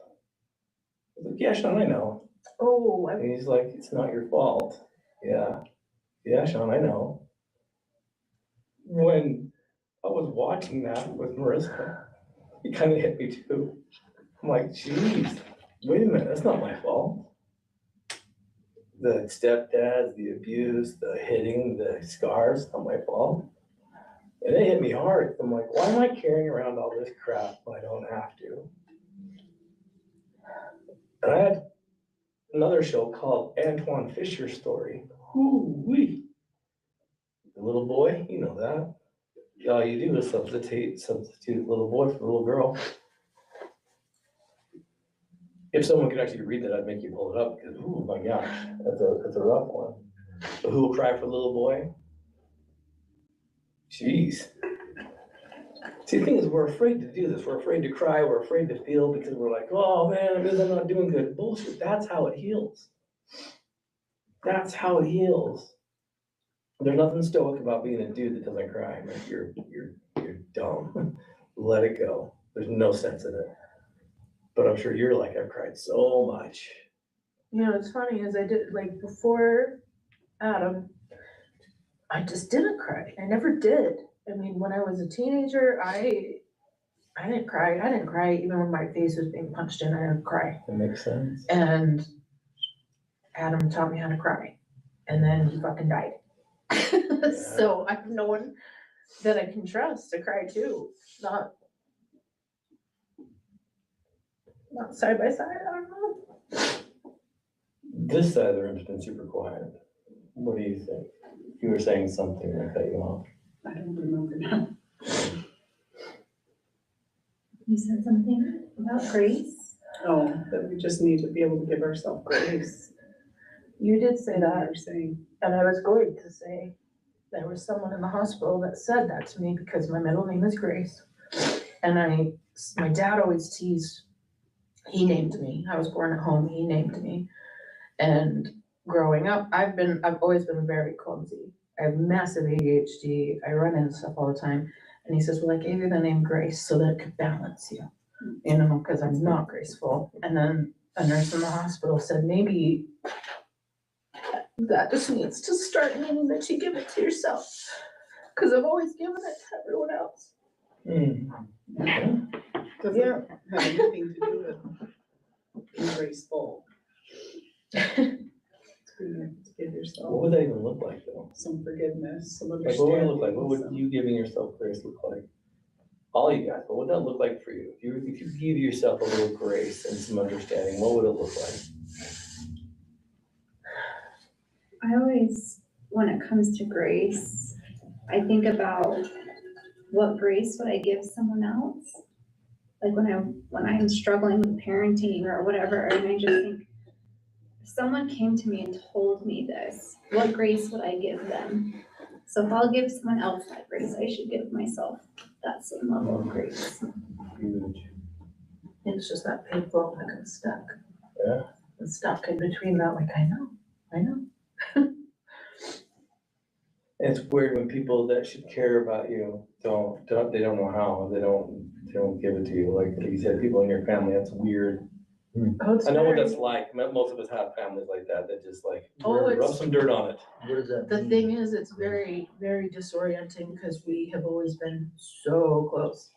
I was like, yeah, Sean, I know. Oh, And he's like, it's not your fault. Yeah. Yeah, Sean, I know. When I was watching that with Marissa, it kind of hit me too. I'm like, geez, wait a minute, that's not my fault. The stepdads, the abuse, the hitting, the scars, not my fault. And it hit me hard. I'm like, why am I carrying around all this crap when I don't have to? And I had another show called Antoine Fisher's Story. Whoo-wee. The little boy, you know that. All you do is substitute little boy for little girl. If someone could actually read that, I'd make you pull it up because, oh my gosh, that's a rough one. So who will cry for little boy? Jeez. See, the thing is, we're afraid to do this. We're afraid to cry. We're afraid to feel because we're like, oh man, it means I'm not doing good. Bullshit. That's how it heals. That's how it heals. There's nothing stoic about being a dude that doesn't cry. Like you're dumb. Let it go. There's no sense in it. But I'm sure you're like, I've cried so much. You know, what's funny is I did, like, before Adam, I just didn't cry. I never did. I mean, when I was a teenager, I didn't cry. I didn't cry even when my face was being punched in. I didn't cry. That makes sense. And Adam taught me how to cry. And then he fucking died. So I have no one that I can trust to cry too. Not side by side. I don't know. This side of the room's been super quiet. What do you think? You were saying something that cut you off. I don't remember now. You said something about grace? Oh, that we just need to be able to give ourselves grace. You did say that, You're saying, and I was going to say there was someone in the hospital that said that to me because my middle name is Grace. And my dad always teased, he named me. I was born at home, he named me. And growing up, I've always been very clumsy. I have massive ADHD. I run into stuff all the time. And he says, well, I gave you the name Grace so that it could balance you, you know, because I'm not graceful. And then a nurse in the hospital said, maybe that just needs to start meaning that you give it to yourself. Because I've always given it to everyone else. doesn't have anything to do with being graceful. To give yourself What would that even look like though? some forgiveness, some Like, what would it understanding. look like? What would some- you giving yourself grace look like? All you guys, what would that look like for you? If you give yourself a little grace and some understanding, what would it look like? I always, when it comes to grace, I think about what grace would I give someone else? Like when I'm struggling with parenting or whatever, and I just think, if someone came to me and told me this, what grace would I give them? So if I'll give someone else that grace, I should give myself that same level of grace. It's just that painful, like I'm stuck. Yeah. I'm stuck in between that, like, I know. It's weird when people that should care about you they don't know how, they don't give it to you, like you said, people in your family, that's weird. Oh, it's I know what very- that's like, most of us have families like that, that just like, Oh, rub it's- some dirt on it. What does that The mean? thing is, it's very, very disorienting because we have always been so close.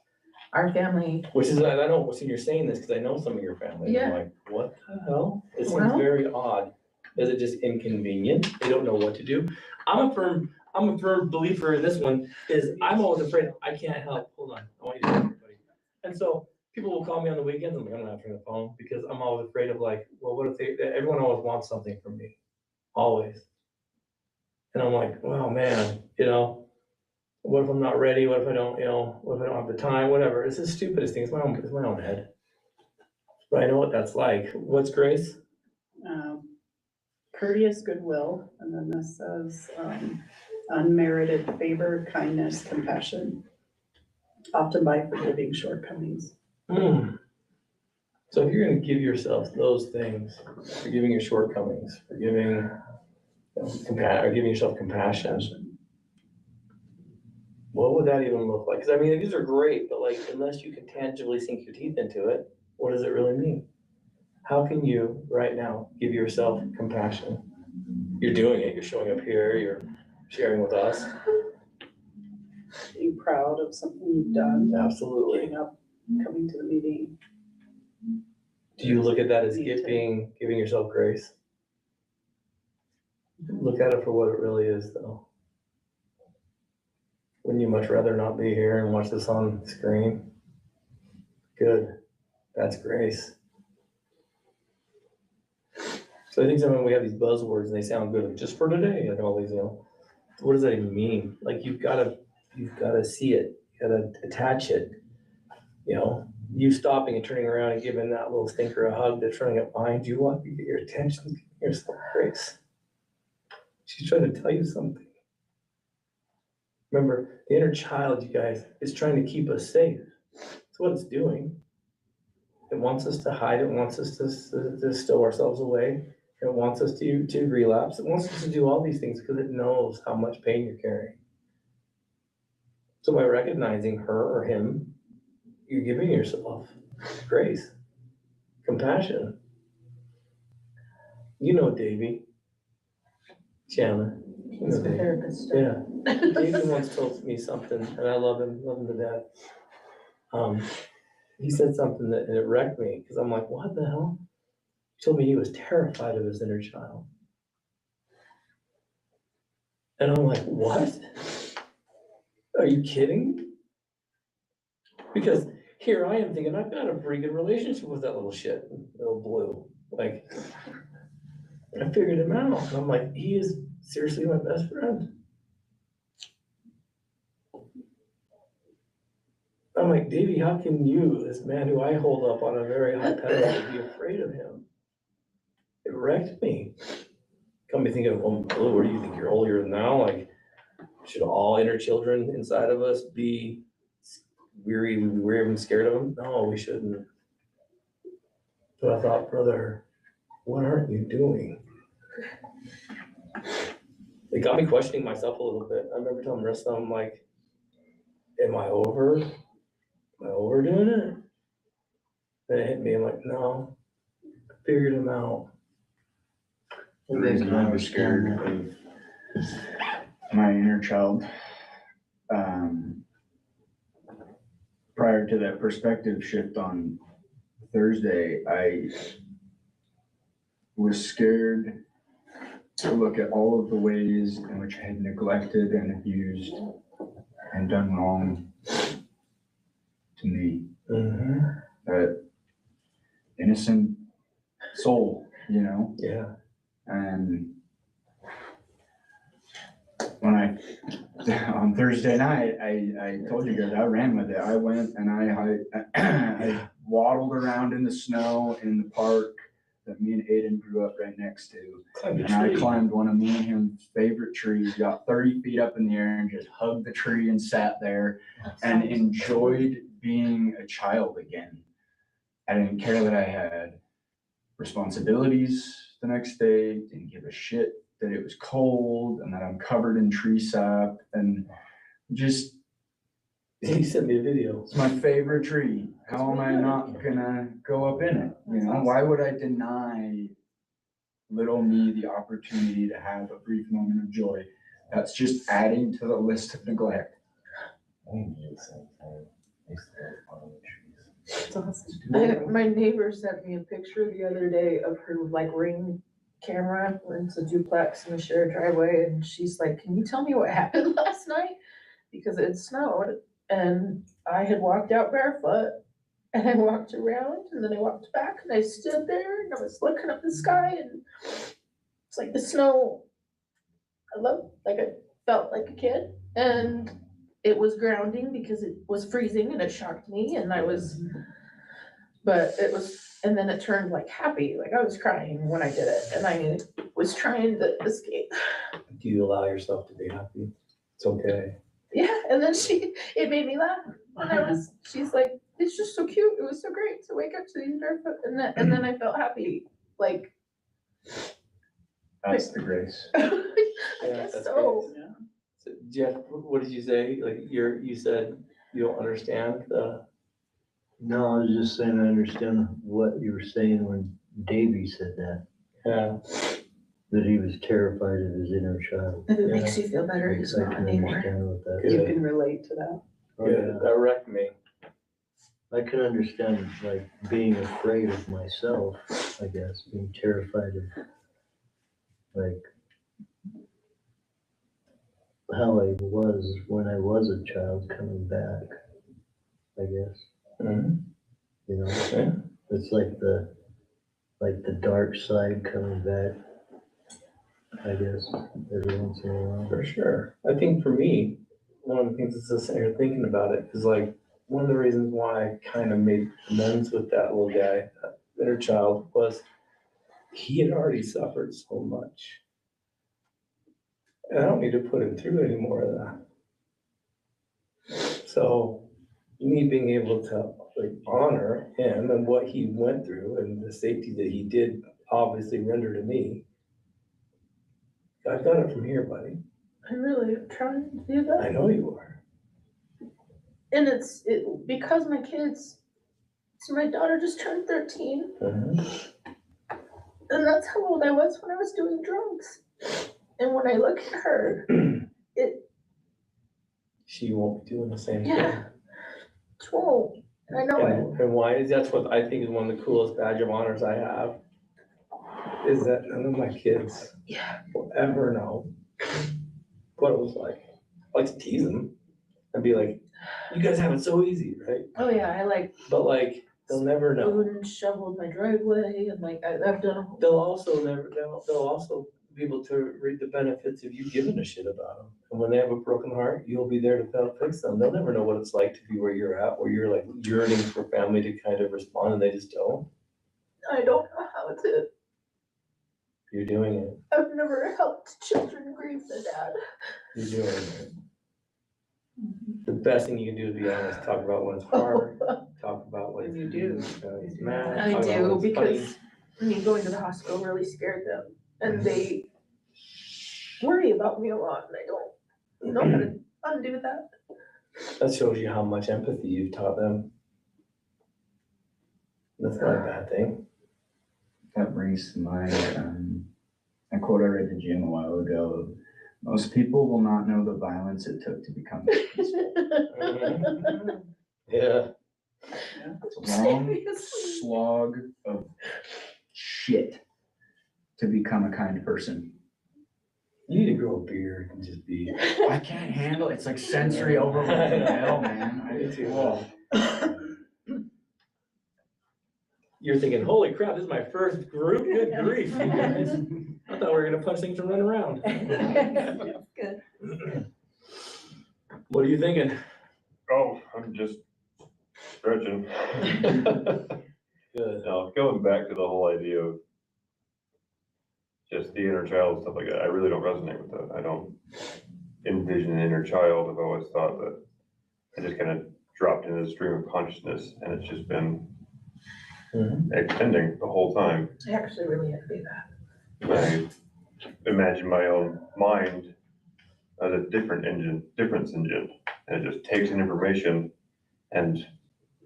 Our family, Which is, I know, you're saying this, cause I know some of your family, and I'm Yeah. like, what the hell? It seems Well- very odd, is it just inconvenient, they don't know what to do? I'm a firm believer in this one, is I'm always afraid I can't help, hold on, I want you to hear everybody. And so, people will call me on the weekends, I'm like, I'm not answering the phone, because I'm always afraid of like, well, what if everyone always wants something from me, always. And I'm like, wow, man, what if I'm not ready, what if I don't, what if I don't have the time, whatever, it's the stupidest thing, it's my own head. But I know what that's like, what's grace? Courteous goodwill, and then this says, unmerited favor, kindness, compassion, often by forgiving shortcomings. So if you're gonna give yourself those things, forgiving your shortcomings, forgiving, or giving yourself compassion, what would that even look like? Cause I mean, these are great, but like, unless you can tangibly sink your teeth into it, what does it really mean? How can you, right now, give yourself compassion? You're doing it, you're showing up here, you're sharing with us. Being proud of something you've done, Absolutely. getting up, coming to the meeting. Do you look at that as giving yourself grace? Look at it for what it really is, though. Wouldn't you much rather not be here and watch this on screen? Good, that's grace. So I think sometimes we have these buzzwords and they sound good, like just for today, like all these, what does that even mean? Like you've gotta see it, you gotta attach it. You stopping and turning around and giving that little stinker a hug that's running up behind you, want to get your attention, give yourself grace. She's trying to tell you something. Remember, the inner child, you guys, is trying to keep us safe. That's what it's doing. It wants us to hide, it wants us to stow ourselves away. It wants us to relapse. It wants us to do all these things because it knows how much pain you're carrying. So by recognizing her or him, you're giving yourself grace, compassion. Davey, Chandler, he's a Davey. therapist. Yeah, Davey once told me something, and I love him to death. He said something that it wrecked me, because I'm like, what the hell? He told me he was terrified of his inner child. And I'm like, what? Are you kidding? Because here I am thinking, I've got a pretty good relationship with that little shit, little blue. Like, I figured him out, and I'm like, he is seriously my best friend. I'm like, Davey, how can you, this man who I hold up on a very high pedestal, be afraid of him? It wrecked me. Come to think of, well, Blue, where do you think you're holier than thou? Like, should all inner children inside of us be weary and scared of them? No, we shouldn't. But I thought, brother, what aren't you doing? It got me questioning myself a little bit. I remember telling Marissa, I'm like, am I overdoing it? Then it hit me, I'm like, no, I figured him out. The reason I was scared of my inner child, prior to that perspective shift on Thursday, I was scared to look at all of the ways in which I had neglected and abused and done wrong to me. That innocent soul, Yeah. And when on Thursday night, I told you guys, I ran with it. I went and I waddled around in the snow in the park that me and Aiden grew up right next to. Climbed a And I tree. climbed one of me and him's favorite trees, got 30 feet up in the air and just hugged the tree and sat there and enjoyed being a child again. I didn't care that I had responsibilities the next day, didn't give a shit that it was cold and that I'm covered in tree sap and just, He sent me a video. it's my favorite tree. How am I not gonna go up in it? You know, why would I deny little me the opportunity to have a brief moment of joy? That's just adding to the list of neglect. It's awesome. My neighbor sent me a picture the other day of her like Ring camera. It's a duplex in a shared driveway, and she's like, "Can you tell me what happened last night?" Because it snowed, and I had walked out barefoot, and I walked around, and then I walked back, and I stood there, and I was looking up the sky, and it's like the snow. I felt like a kid, and it was grounding because it was freezing and it shocked me, and and then it turned like happy, like I was crying when I did it, and I was trying to escape. Do you allow yourself to be happy? It's okay. Yeah, and then it made me laugh, and she's like, "It's just so cute, it was so great to wake up to these barefoot," and then I felt happy, like. That's the grace. I guess that's so. great. So, Jeff, what did you say? Like you said you don't understand the. No, I was just saying I understand what you were saying when Davey said that. Yeah. That he was terrified of his inner child. If it makes you feel better, I it's not can anymore. understand what that You is. can relate to that. Oh, Good. yeah. That wrecked me. I can understand like being afraid of myself, I guess, being terrified of like how I was when I was a child coming back, I guess. Mhm. You know, Yeah. it's like the dark side coming back, I guess, every once in a while. For sure. I think for me, one of the things that's just sitting here thinking about it is like, one of the reasons why I kind of made amends with that little guy, that inner child, was he had already suffered so much. And I don't need to put him through any more of that. So me being able to like honor him and what he went through and the safety that he did obviously render to me. I've got it from here, buddy. I really am trying to do that. I know you are. And because my kids, so my daughter just turned 13, Mhm. and that's how old I was when I was doing drugs. And when I look at her, She won't be doing the same thing. yeah, she won't. I know it. And why is that's what I think is one of the coolest badge of honors I have, is that none of my kids will ever know what it was like. I like to tease them and be like, you guys have it so easy, right? Oh yeah, I But like, they'll never know. food and shoveled my driveway, and like I've done a whole. They'll also be able to reap the benefits of you giving a shit about them. And when they have a broken heart, you'll be there to help fix them. They'll never know what it's like to be where you're at, where you're like yearning for family to kind of respond and they just don't. I don't know how to. You're doing it. I've never helped children grieve their dad. You're doing it. The best thing you can do is be honest, talk about when it's hard, talk about when You do. it's mad. I talk about do, when it's funny. because going to the hospital really scared them, and they worry about me a lot, and I don't know how to undo that. That shows you how much empathy you've taught them. That's not a bad thing. That brings to mind a quote I read at the gym a while ago. Most people will not know the violence it took to become peaceful. Yeah. It's a long slog of shit to become a kind person. You need to grow a beard and just be. I can't handle it. It's like sensory overload to hell, man. You're thinking, holy crap, this is my first group? Good grief, you guys. I thought we were gonna punch things and run around. Good. What are you thinking? Oh, I'm just stretching. Good. Now, going back to the whole idea of just the inner child, stuff like that, I really don't resonate with that. I don't envision an inner child. I've always thought that I just kind of dropped into the stream of consciousness, and it's just been extending the whole time. I actually really envy that. I imagine my own mind as a difference engine, and it just takes in information and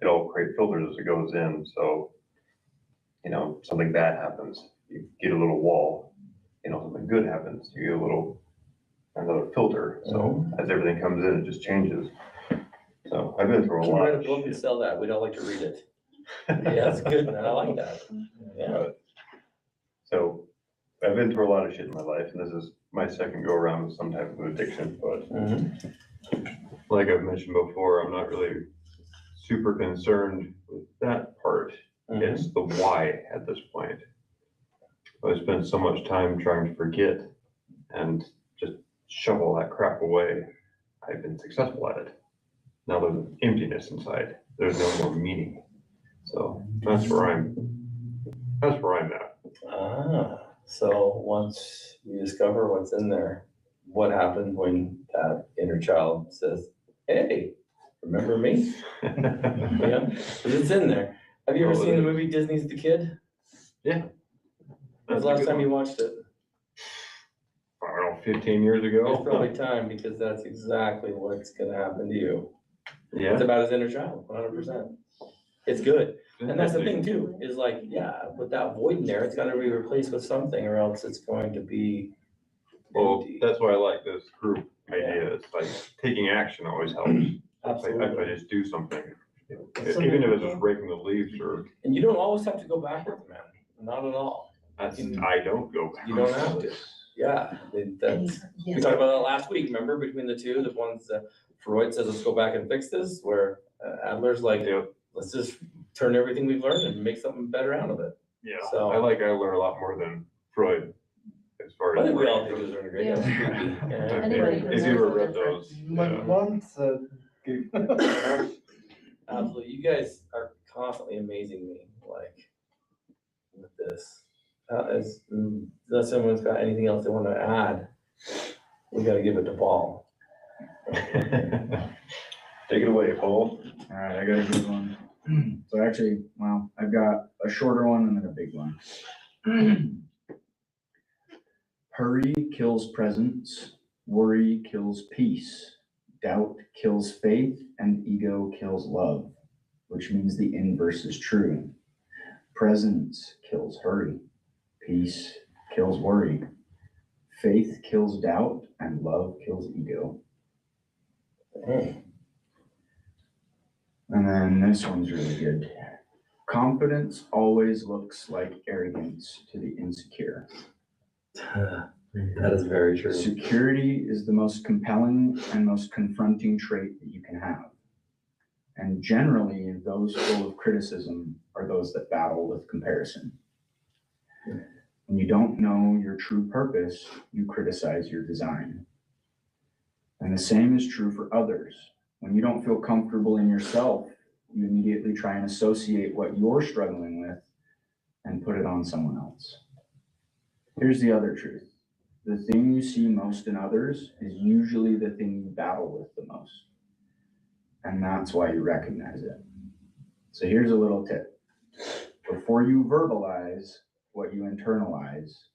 it'll create filters as it goes in. So, you know, something bad happens, you get a little wall. You know, something good happens, you get another filter. So as everything comes in, it just changes. So I've been through a Can lot write a of book and shit. sell that, we don't like to read it. Yeah, that's good, man, I like that. Yeah. So I've been through a lot of shit in my life, and this is my second go around with some type of addiction, but like I've mentioned before, I'm not really super concerned with that part. It's the why at this point. I spent so much time trying to forget and just shovel that crap away. I've been successful at it. Now there's an emptiness inside. There's no more meaning. So that's where I'm at. So once you discover what's in there, what happens when that inner child says, hey, remember me? Yeah, 'cause it's in there. Have you ever seen the movie Disney's The Kid? Yeah. When's the last time you watched it? I don't know, 15 years ago. It's probably time, because that's exactly what's gonna happen to you. Yeah. It's about his inner child, 100%. It's good. And that's the thing too, is like, yeah, with that void in there, it's gotta be replaced with something, or else it's going to be. Well, that's why I like this group idea. It's like taking action always helps. Absolutely. If I just do something, even if it's just raking the leaves or. And you don't always have to go backwards, man, not at all. I don't go back. You don't have to. Yeah, that's, we talked about that last week, remember, between the two, the ones that Freud says, let's go back and fix this, where Adler's like, let's just turn everything we've learned and make something better out of it. Yeah, So I like Adler a lot more than Freud as far as. I think we all think it was really great. That was creepy. If you ever read those. My mom said. Absolutely, you guys are constantly amazing me, like, with this. Unless someone's got anything else they want to add, we gotta give it to Paul. Take it away, Paul. All right, I got a good one. So actually, well, I've got a shorter one and then a big one. Hurry kills presence, worry kills peace, doubt kills faith, and ego kills love, which means the inverse is true. Presence kills hurry, peace kills worry, faith kills doubt, and love kills ego. And then this one's really good. Confidence always looks like arrogance to the insecure. That is very true. Security is the most compelling and most confronting trait that you can have. And generally, those full of criticism are those that battle with comparison. When you don't know your true purpose, you criticize your design. And the same is true for others. When you don't feel comfortable in yourself, you immediately try and associate what you're struggling with and put it on someone else. Here's the other truth. The thing you see most in others is usually the thing you battle with the most. And that's why you recognize it. So here's a little tip. Before you verbalize what you internalize,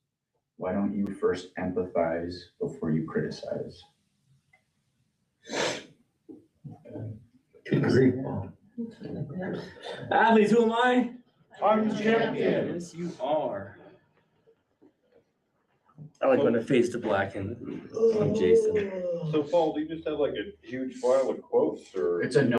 why don't you first empathize before you criticize? Good grief, Paul. Athletes, who am I? I'm the champion. Yes, you are. I like when it fades to black and Jason. So Paul, do you just have like a huge file of quotes or? It's a